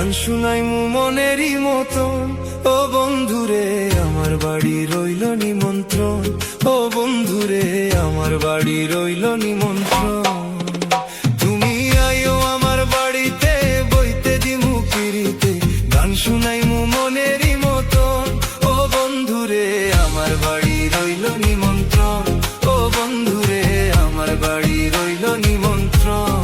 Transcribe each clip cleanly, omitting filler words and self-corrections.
গান শুনাইমু মনেরই মতন। ও বন্ধুরে আমার বাড়ি রইল নিমন্ত্রণ, ও বন্ধুরে আমার বাড়ি রইল নিমন্ত্রণ। তুমি আইও আমার বাড়িতে, বইতে দিমু পিরিতে, গান শুনাইমু মনেরই মতন। ও বন্ধুরে আমার বাড়ি রইল নিমন্ত্রণ, ও বন্ধুরে আমার বাড়ি রইল নিমন্ত্রণ।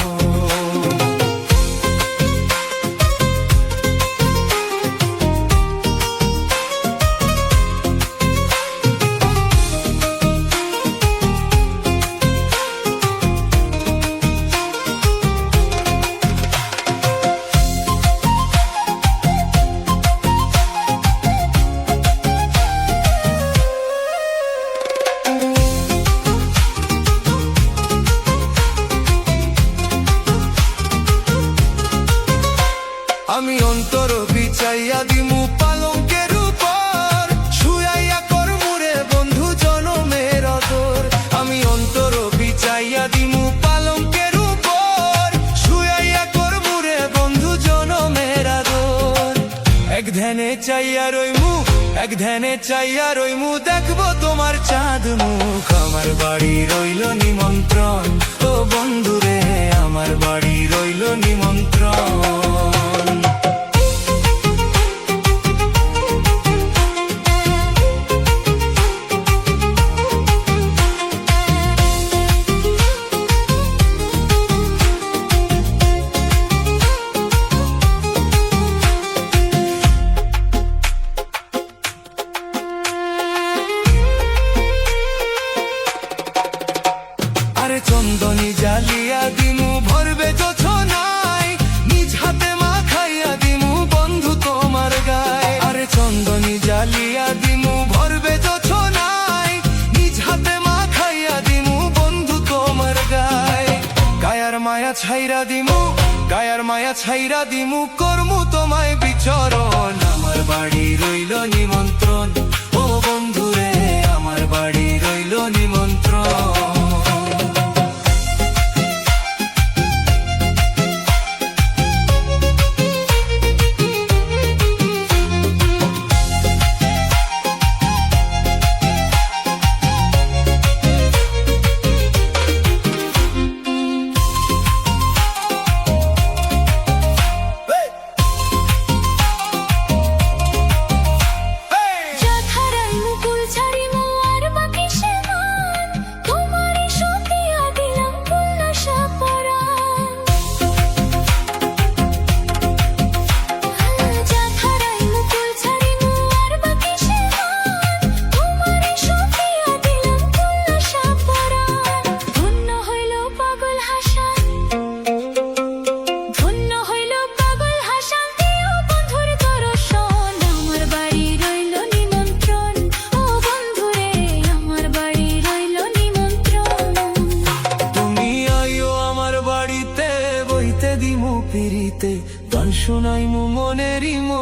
আমি অন্তর বিচাইয়া দিমু পালঙ্কের উপর, শুয়াইয়া করমুরে বন্ধু জনমের আদর। আমি অন্তর বিচাইয়া দিমু পালঙ্কের উপর, শুয়াইয়া করমুরে বন্ধু জনমের আদর। এক ধ্যানে চাইয়া রইমু, এক ধ্যানে চাইয়া রইমু, দেখবো তোমার চাঁদ মুখ। আমার বাড়ি রইল নিমন্ত্রণ, ও বন্ধুরে আমার বাড়ি রইল নিমন্ত্রণ। আরে চন্দনী জালিয়া দিমু ভরবে জোছনায়, নিজ হাতে মাখাইয়া দিমু বন্ধু তোমার গায়ে। আরে চন্দনী জালিয়া দিমু ভরবে জোছনায়, নিজ হাতে মাখাইয়া দিমু বন্ধু তোমার গায়ে। গায়ার মায়া ছাইরা দিমু, গায়ার মায়া ছাইরা দিমু, করমু তোমায় বিচরণ। আমার বাড়ি রইল নিমন্ত্রণ, ও বন্ধুরে আমার বাড়ি রইল নিমন্ত্রণ। পিরিতে গান শুনাইমু মনেরই মত।